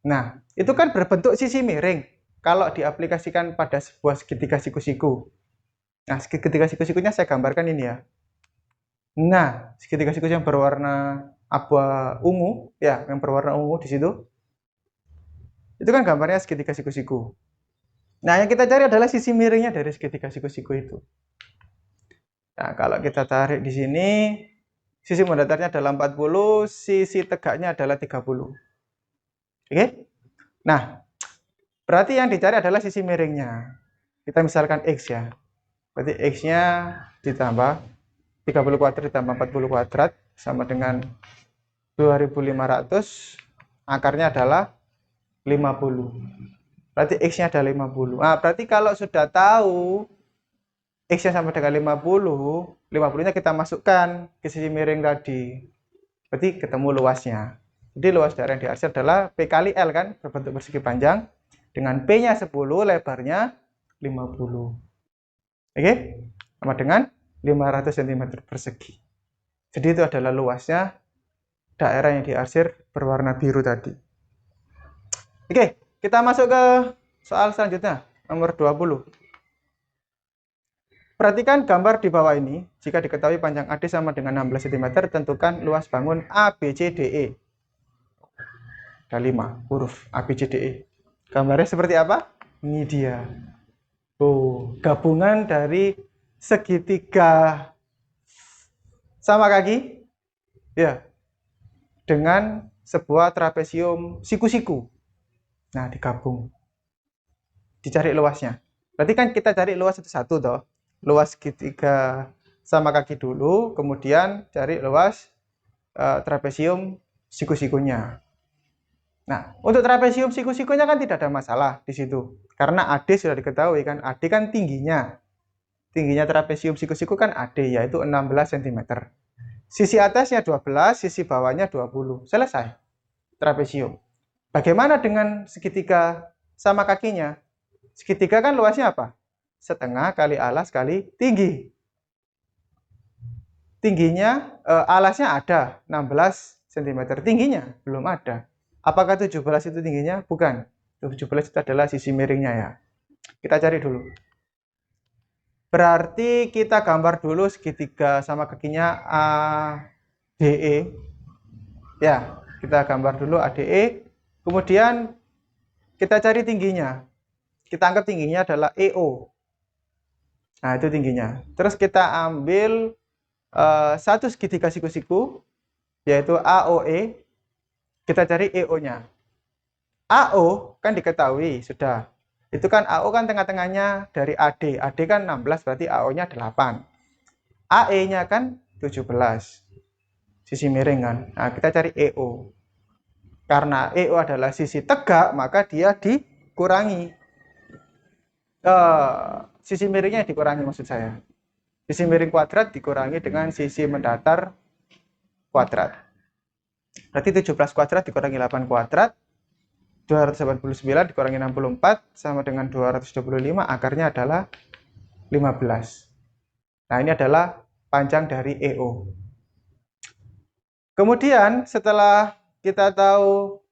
Nah, itu kan berbentuk sisi miring kalau diaplikasikan pada sebuah segitiga siku-siku. Nah, segitiga siku-sikunya saya gambarkan ini ya. Nah, segitiga siku yang berwarna abu ungu, ya, yang berwarna ungu di situ. Itu kan gambarnya segitiga siku-siku. Nah, yang kita cari adalah sisi miringnya dari segitiga siku-siku itu. Nah, kalau kita tarik di sini, sisi mendatarnya adalah 40, sisi tegaknya adalah 30. Oke? Nah, berarti yang dicari adalah sisi miringnya. Kita misalkan X ya. Berarti X-nya ditambah 30 kuadrat ditambah 40 kuadrat sama dengan 2500. Akarnya adalah 50. Berarti X-nya ada 50. Nah, berarti kalau sudah tahu X-nya sama dengan 50, 50-nya kita masukkan ke sisi miring tadi. Berarti ketemu luasnya. Jadi luas daerah yang diarsir adalah P kali L kan, berbentuk persegi panjang. Dengan P-nya 10, lebarnya 50. Oke? Sama dengan 500 cm persegi. Jadi itu adalah luasnya daerah yang diarsir berwarna biru tadi. Oke, kita masuk ke soal selanjutnya, nomor 20. Perhatikan gambar di bawah ini. Jika diketahui panjang AD sama dengan 16 cm, tentukan luas bangun ABCDE. Ada 5 huruf ABCDE. Gambarnya seperti apa? Ini dia. Oh, gabungan dari segitiga sama kaki, ya, dengan sebuah trapesium siku-siku. Nah, digabung. Dicari luasnya. Berarti kan kita cari luas satu-satu toh. Luas segitiga sama kaki dulu, kemudian cari luas trapesium siku-sikunya. Nah, untuk trapesium siku-sikunya kan tidak ada masalah di situ. Karena AD sudah diketahui kan, AD kan tingginya. Tingginya trapesium siku-siku kan AD, yaitu 16 cm. Sisi atasnya 12, sisi bawahnya 20. Selesai. Trapesium. Bagaimana dengan segitiga sama kakinya? Segitiga kan luasnya apa? Setengah kali alas kali tinggi. Tingginya, alasnya ada 16 cm. Tingginya belum ada. Apakah 17 itu tingginya? Bukan. 17 itu adalah sisi miringnya ya. Kita cari dulu. Berarti kita gambar dulu segitiga sama kakinya ADE. Ya, kita gambar dulu ADE. Kemudian kita cari tingginya. Kita anggap tingginya adalah EO. Nah, itu tingginya. Terus kita ambil satu segitiga siku-siku, yaitu AOE. Kita cari EO-nya. AO kan diketahui sudah. Itu kan AO kan tengah-tengahnya dari AD. AD kan 16 berarti AO-nya 8. AE-nya kan 17. Sisi miring kan. Nah, kita cari EO. Karena EO adalah sisi tegak, maka dia dikurangi. Sisi miringnya dikurangi maksud saya. Sisi miring kuadrat dikurangi dengan sisi mendatar kuadrat. Berarti 17 kuadrat dikurangi 8 kuadrat. 289 dikurangi 64 sama dengan 225, akarnya adalah 15. Nah, ini adalah panjang dari EO. Kemudian setelah kita tahu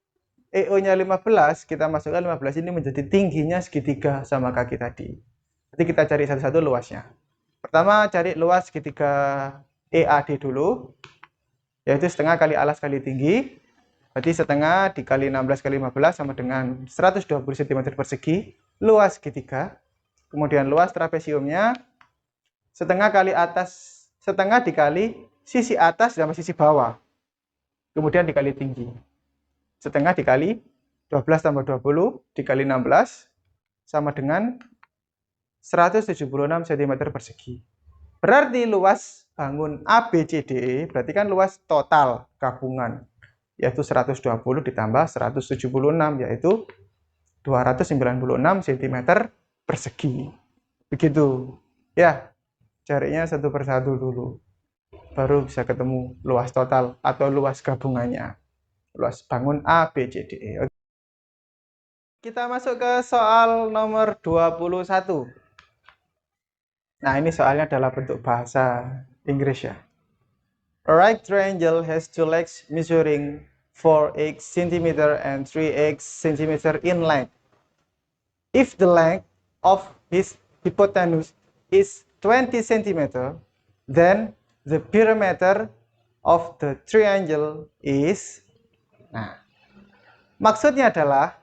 EO-nya 15, kita masukkan 15 ini menjadi tingginya segitiga sama kaki tadi. Jadi kita cari satu-satu luasnya. Pertama cari luas segitiga EAD dulu, yaitu setengah kali alas kali tinggi. Berarti setengah dikali 16 kali 15 sama dengan 120 cm persegi, luas segitiga. Kemudian luas trapesiumnya setengah kali atas, setengah dikali sisi atas sama sisi bawah. Kemudian dikali tinggi. Setengah dikali 12 tambah 20 dikali 16 sama dengan 176 cm persegi. Berarti luas bangun ABCDE berarti kan luas total gabungan, yaitu 120 ditambah 176, yaitu 296 cm persegi. Begitu. Ya, carinya satu persatu dulu. Baru bisa ketemu luas total atau luas gabungannya. Luas bangun ABCDE. Kita masuk ke soal nomor 21. Nah, ini soalnya adalah bentuk bahasa Inggris ya. A right triangle has two legs measuring 4x cm and 3x cm in length. If the length of his hypotenuse is 20 cm, then the perimeter of the triangle is... Nah, maksudnya adalah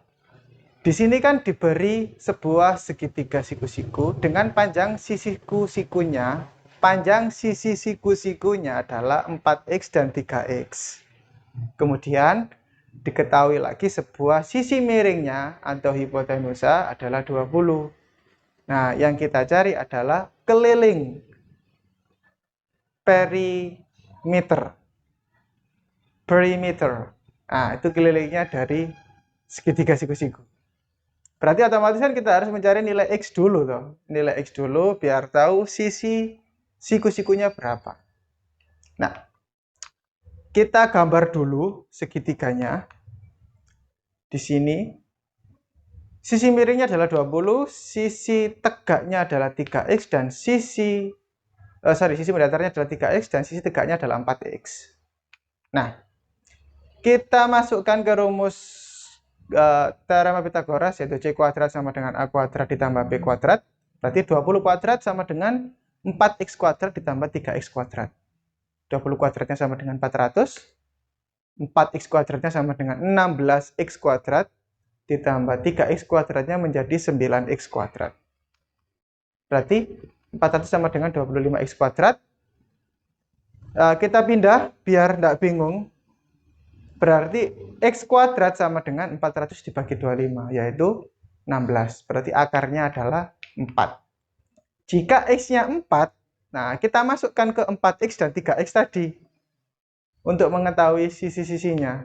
di sini kan diberi sebuah segitiga siku-siku dengan panjang sisi-sikunya. Panjang sisi siku-sikunya adalah 4x dan 3x. Kemudian diketahui lagi sebuah sisi miringnya atau hipotenusa adalah 20. Nah, yang kita cari adalah keliling perimeter. Nah, itu kelilingnya dari segitiga siku-siku. Berarti otomatis kan kita harus mencari nilai X dulu toh. Nilai X dulu biar tahu sisi siku-sikunya berapa. Nah, kita gambar dulu segitiganya. Di sini sisi miringnya adalah 20, sisi tegaknya adalah 3x dan sisi mendatarnya adalah 3x dan sisi tegaknya adalah 4x. Nah, kita masukkan ke rumus teorema Pythagoras, yaitu C kuadrat sama dengan A kuadrat ditambah B kuadrat. Berarti 20 kuadrat sama dengan 4x kuadrat ditambah 3x kuadrat. 20 kuadratnya sama dengan 400. 4x kuadratnya sama dengan 16x kuadrat ditambah 3x kuadratnya menjadi 9x kuadrat. Berarti 400 sama dengan 25x kuadrat. Kita pindah biar tidak bingung. Berarti x kuadrat sama dengan 400 dibagi 25, yaitu 16. Berarti akarnya adalah 4. Jika x-nya 4, nah kita masukkan ke 4x dan 3x tadi. Untuk mengetahui sisi-sisinya.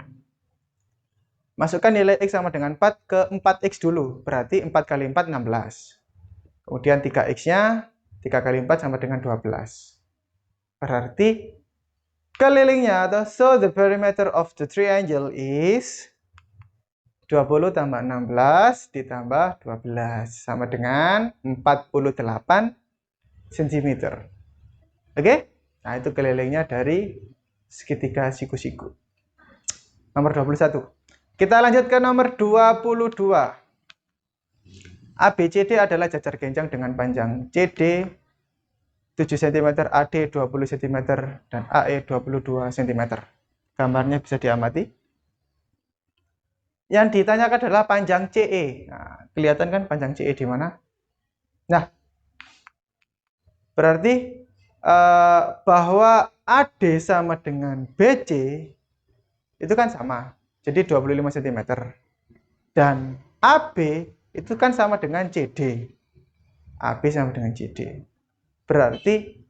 Masukkan nilai x sama dengan 4 ke 4x dulu. Berarti 4 kali 4, 16. Kemudian 3x-nya, 3 kali 4 sama dengan 12. Berarti kelilingnya atau so the perimeter of the triangle is 20 tambah 16 ditambah 12 sama dengan 48 cm. Oke? Nah, itu kelilingnya dari segitiga siku-siku. Nomor 21. Kita lanjut ke nomor 22. ABCD adalah jajar genjang dengan panjang CD 7 cm, AD 20 cm, dan AE 22 cm. Gambarnya bisa diamati. Yang ditanyakan adalah panjang CE. Nah, kelihatan kan panjang CE di mana? Nah, berarti bahwa AD sama dengan BC itu kan sama. Jadi 25 cm. Dan AB itu kan sama dengan CD. AB sama dengan CD. Berarti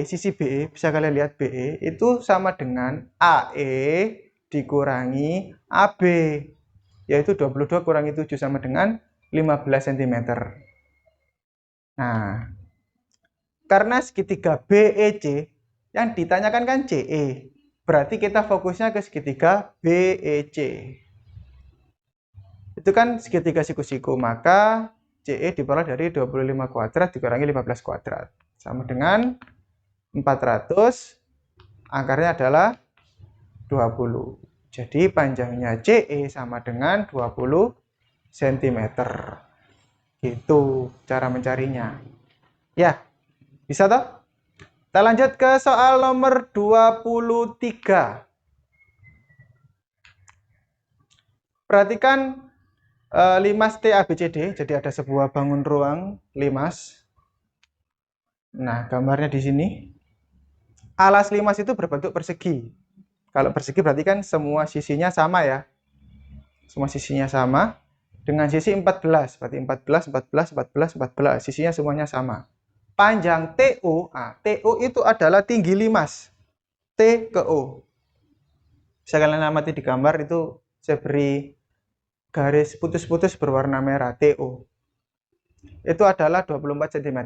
sisi BE, bisa kalian lihat BE itu sama dengan AE dikurangi AB, yaitu 22 kurangi 7 sama dengan 15 cm. Nah, karena segitiga BEC yang ditanyakan kan CE, berarti kita fokusnya ke segitiga BEC. Itu kan segitiga siku-siku, maka CE diperoleh dari 25 kuadrat dikurangi 15 kuadrat. Sama dengan 400, akarnya adalah 20. Jadi panjangnya CE sama dengan 20 cm. Gitu cara mencarinya. Ya, bisa toh? Kita lanjut ke soal nomor 23. Perhatikan limas T ABCD, jadi ada sebuah bangun ruang limas. Nah, gambarnya di sini. Alas limas itu berbentuk persegi. Kalau persegi berarti kan semua sisinya sama ya. Semua sisinya sama dengan sisi 14. Berarti 14, 14, 14, 14. Sisinya semuanya sama. Panjang TO, TO itu adalah tinggi limas. T ke O. Bisa kalian amati di gambar itu saya beri garis putus-putus berwarna merah TO. Itu adalah 24 cm.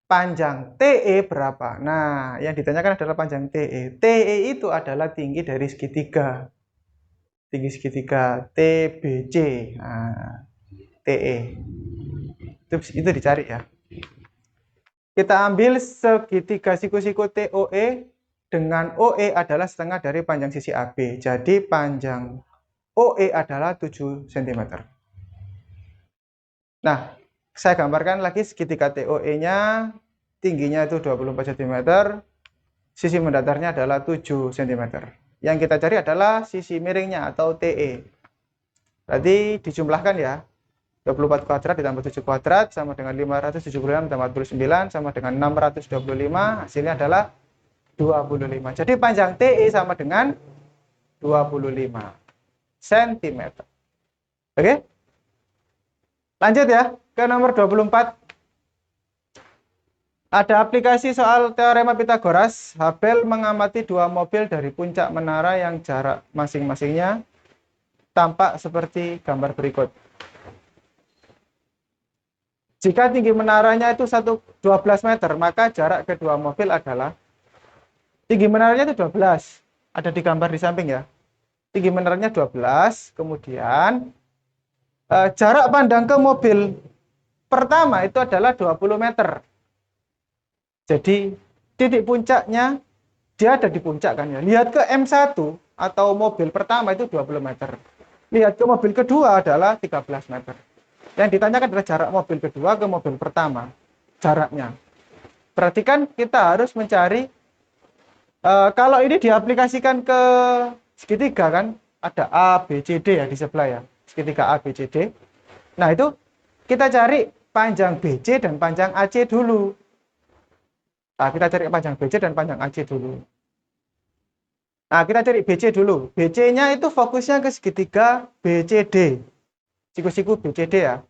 Panjang TE berapa? Nah, yang ditanyakan adalah panjang TE. TE itu adalah tinggi dari segitiga. Tinggi segitiga TBC. Nah, TE. Itu dicari ya. Kita ambil segitiga siku-siku TOE dengan OE adalah setengah dari panjang sisi AB. Jadi panjang OE adalah 7 cm. Nah, saya gambarkan lagi segitiga TOE-nya, tingginya itu 24 cm, sisi mendatarnya adalah 7 cm. Yang kita cari adalah sisi miringnya atau TE. Berarti dijumlahkan ya, 24 kuadrat ditambah 7 kuadrat sama dengan 576 tambah 49 sama dengan 625, hasilnya adalah 25. Jadi panjang TE sama dengan 25 cm. Oke? Lanjut ya ke nomor 24. Ada aplikasi soal teorema Pitagoras. Hubble mengamati dua mobil dari puncak menara yang jarak masing-masingnya tampak seperti gambar berikut. Jika tinggi menaranya itu 12 meter, maka jarak kedua mobil adalah, tinggi menaranya itu 12. Ada di gambar di samping ya. Tinggi menaranya 12, kemudian jarak pandang ke mobil pertama itu adalah 20 meter. Jadi titik puncaknya dia ada di puncak kan ya. Lihat ke M1 atau mobil pertama itu 20 meter. Lihat ke mobil kedua adalah 13 meter. Yang ditanyakan adalah jarak mobil kedua ke mobil pertama. Jaraknya. Berarti kan kita harus mencari kalau ini diaplikasikan ke segitiga kan ada A, B, C, D ya di sebelah ya. Segitiga A, B, C, D. Nah, itu kita cari panjang BC dan panjang AC dulu. Nah, kita cari panjang BC dan panjang AC dulu. Nah, kita cari BC dulu. BC-nya itu fokusnya ke segitiga BCD. Siku-siku BCD ya.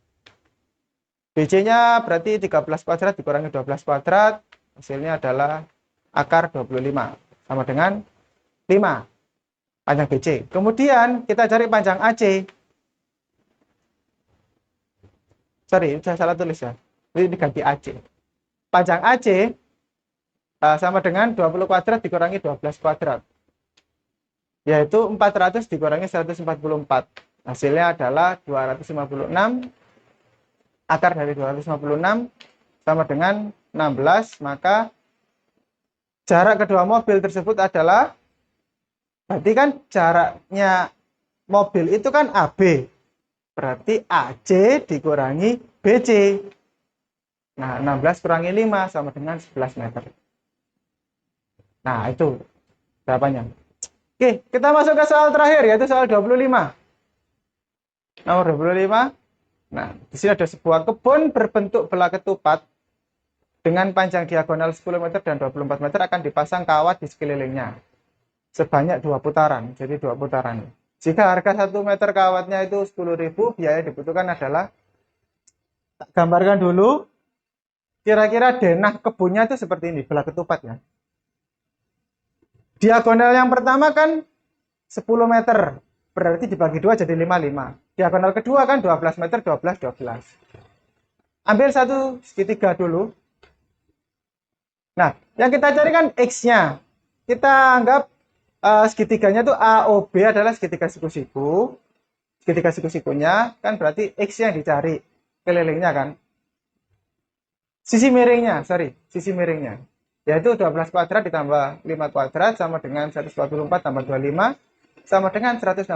BC-nya berarti 13 kuadrat dikurangi 12 kuadrat. Hasilnya adalah akar 25. Sama dengan 5. Panjang BC. Kemudian kita cari panjang AC. Sorry, saya salah tulis ya. Ini diganti AC. Panjang AC sama dengan 20 kuadrat dikurangi 12 kuadrat. Yaitu 400 dikurangi 144. Hasilnya adalah 256. Akar dari 256 sama dengan 16. Maka jarak kedua mobil tersebut adalah, berarti kan jaraknya mobil itu kan AB. Berarti AC dikurangi BC. Nah, 16 kurangi 5 sama dengan 11 meter. Nah, itu jawabannya. Oke, kita masuk ke soal terakhir, yaitu soal 25. Nomor 25. Nah, di sini ada sebuah kebun berbentuk bola ketupat dengan panjang diagonal 10 meter dan 24 meter akan dipasang kawat di sekelilingnya sebanyak 2 putaran. Jadi 2 putaran. Jika harga 1 meter kawatnya itu 10.000, biaya dibutuhkan adalah, tak gambarkan dulu, kira-kira denah kebunnya itu seperti ini, belah ketupat ya. Diagonal yang pertama kan 10 meter, berarti dibagi 2 jadi 55. Diagonal kedua kan 12 meter, 12, 12. Ambil satu segitiga dulu. Nah, yang kita cari kan X-nya. Kita anggap segitiganya itu AOB adalah segitiga siku-siku. Segitiga siku-sikunya kan berarti X yang dicari, kelilingnya kan. Sisi miringnya. Yaitu 12 kuadrat ditambah 5 kuadrat sama dengan 144 tambah 25 sama dengan 169.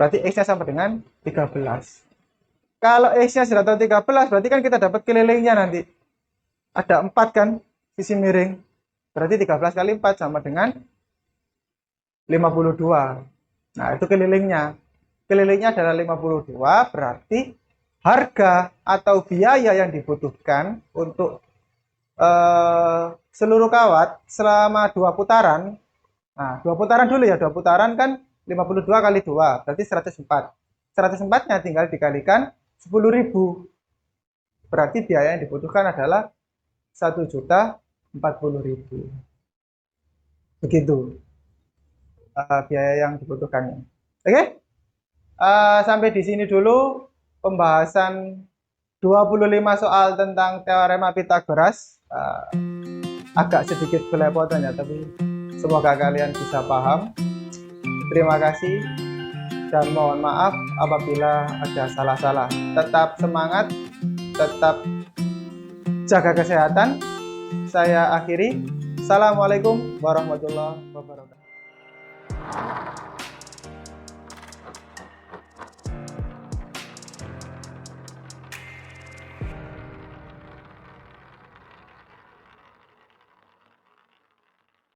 Berarti X-nya sama dengan 13. Kalau X-nya sudah tahu 13, berarti kan kita dapat kelilingnya nanti. Ada 4 kan, sisi miring. Berarti 13 kali 4 sama dengan 52. Nah, itu kelilingnya. Kelilingnya adalah 52, berarti harga atau biaya yang dibutuhkan untuk seluruh kawat selama 2 putaran. Nah, 2 putaran dulu ya, 2 putaran kan 52 kali 2, berarti 104. 104-nya tinggal dikalikan 10.000. Berarti biaya yang dibutuhkan adalah 1.040.000. Begitu biaya yang dibutuhkannya. Oke? Sampai di sini dulu pembahasan 25 soal tentang teorema Pythagoras. Agak sedikit belepotan ya, tapi semoga kalian bisa paham. Terima kasih dan mohon maaf apabila ada salah-salah. Tetap semangat, tetap jaga kesehatan. Saya akhiri. Assalamualaikum warahmatullahi wabarakatuh.